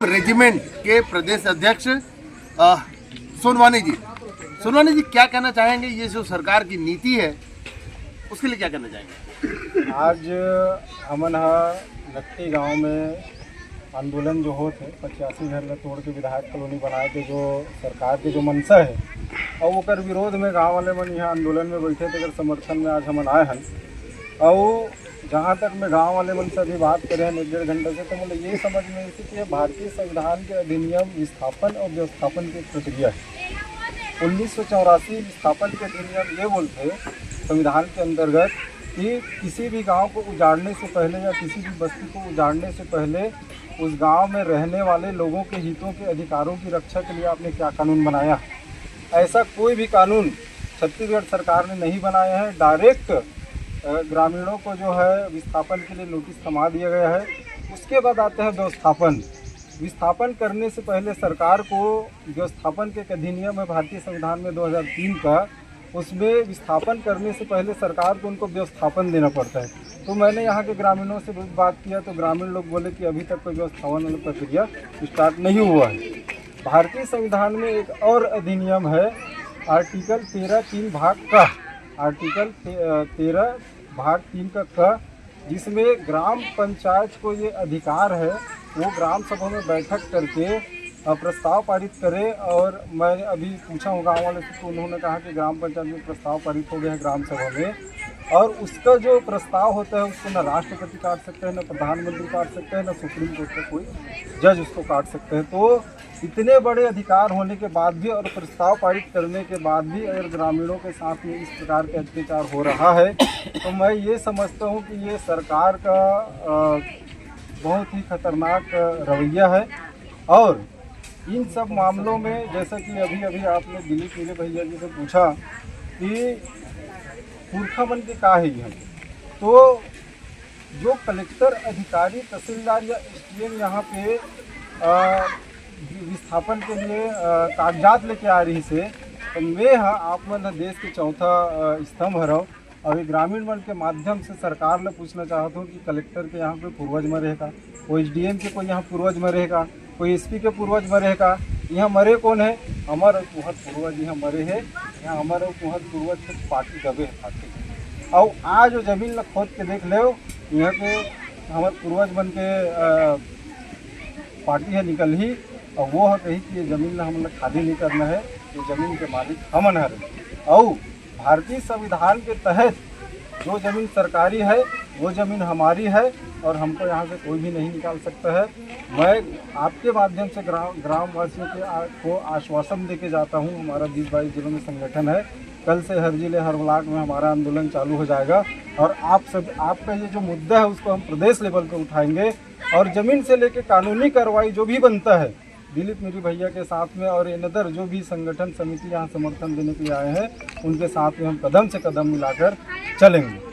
Regiment के प्रदेश अध्यक्ष सोनवानी जी क्या कहना चाहेंगे? ये जो सरकार की नीति है उसके लिए क्या कहना चाहेंगे? आज हमन नट्टी गांव में आंदोलन जो होते 85 घर तोड़ के विधायक कॉलोनी बनाए के जो सरकार के जो मंशा है और ओकर विरोध में गांव वाले मन यहाँ आंदोलन में बैठे थे। अगर समर्थन में आज हमन आए हैं और जहाँ तक मैं गांव वाले मन से अभी बात करें 1-1.5 घंटे से, तो मतलब यही समझ में आई थी कि भारतीय संविधान के अधिनियम विस्थापन और व्यवस्थापन की प्रक्रिया है। 1984 विस्थापन के अधिनियम ये बोलते संविधान के अंतर्गत कि किसी भी गांव को उजाड़ने से पहले या किसी भी बस्ती को उजाड़ने से पहले उस गांव में रहने वाले लोगों के हितों के अधिकारों की रक्षा के लिए आपने क्या कानून बनाया। ऐसा कोई भी कानून छत्तीसगढ़ सरकार ने नहीं बनाया है। डायरेक्ट ग्रामीणों को जो है विस्थापन के लिए नोटिस थमा दिया गया है। उसके बाद आते हैं व्यवस्थापन। विस्थापन करने से पहले सरकार को व्यवस्थापन के अधिनियम है भारतीय संविधान में 2003 का, उसमें विस्थापन करने से पहले सरकार को उनको व्यवस्थापन देना पड़ता है। तो मैंने यहाँ के ग्रामीणों से बात किया तो ग्रामीण लोग बोले कि अभी तक कोई व्यवस्थापन वाली प्रक्रिया स्टार्ट नहीं हुआ है। भारतीय संविधान में एक और अधिनियम है आर्टिकल 13(3) भाग का, आर्टिकल 13 भाग 3 का जिसमें ग्राम पंचायत को ये अधिकार है वो ग्राम सभा में बैठक करके प्रस्ताव पारित करे। और मैंने अभी पूछा हूँ गाँव वाले से तो उन्होंने कहा कि ग्राम पंचायत में प्रस्ताव पारित हो गया है ग्राम सभा में, और उसका जो प्रस्ताव होता है उसको न राष्ट्रपति काट सकते हैं, न प्रधानमंत्री काट सकते हैं, न सुप्रीम कोर्ट का कोई जज उसको काट सकते हैं। तो इतने बड़े अधिकार होने के बाद भी और प्रस्ताव पारित करने के बाद भी अगर ग्रामीणों के साथ में इस प्रकार के अत्याचार हो रहा है तो मैं ये समझता हूँ कि ये सरकार का बहुत ही खतरनाक रवैया है। और इन सब मामलों में जैसा कि अभी आपने दिलीप मेरे भैया जी से पूछा कि पुरखा मन के का है हम, तो जो कलेक्टर अधिकारी तहसीलदार या एसडीएम यहाँ पे विस्थापन के लिए कागजात लेके आ रही से, तो मैं आप मन देश के चौथा स्तंभ हरो और ग्रामीण मन के माध्यम से सरकार ने पूछना चाहता हूँ कि कलेक्टर के यहाँ कोई पूर्वज में रहेगा, कोई एसडीएम के कोई यहाँ पूर्वज में रहेगा, कोई एसपी के पूर्वज में रहेगा। यहाँ मरे कौन है? हमारे तुहर पूर्वज यहाँ मरे है। यहाँ हमारे तुहर पूर्वज से पार्टी दबे है पार्टी। और आज जो जमीन ल खोद के देख लो यहाँ के हमारे पूर्वज बन के पार्टी है निकल ही, और वो है कही कि ये ज़मीन ला हम लोग खाली नहीं करना है, ये ज़मीन के मालिक हमन है। और भारतीय संविधान के तहत जो ज़मीन सरकारी है वो ज़मीन हमारी है और हमको यहाँ से कोई भी नहीं निकाल सकता है। मैं आपके माध्यम से ग्रामवासियों को आश्वासन देके जाता हूँ। हमारा 20-22 जिलों में संगठन है। कल से हर जिले हर ब्लॉक में हमारा आंदोलन चालू हो जाएगा और आपका ये जो मुद्दा है उसको हम प्रदेश लेवल पे उठाएंगे और ज़मीन से लेके कानूनी कार्रवाई जो भी बनता है दिलीप मेरी भैया के साथ में और अनदर जो भी संगठन समिति यहाँ समर्थन देने के लिए आए हैं उनके साथ में हम कदम से कदम मिलाकर चलेंगे।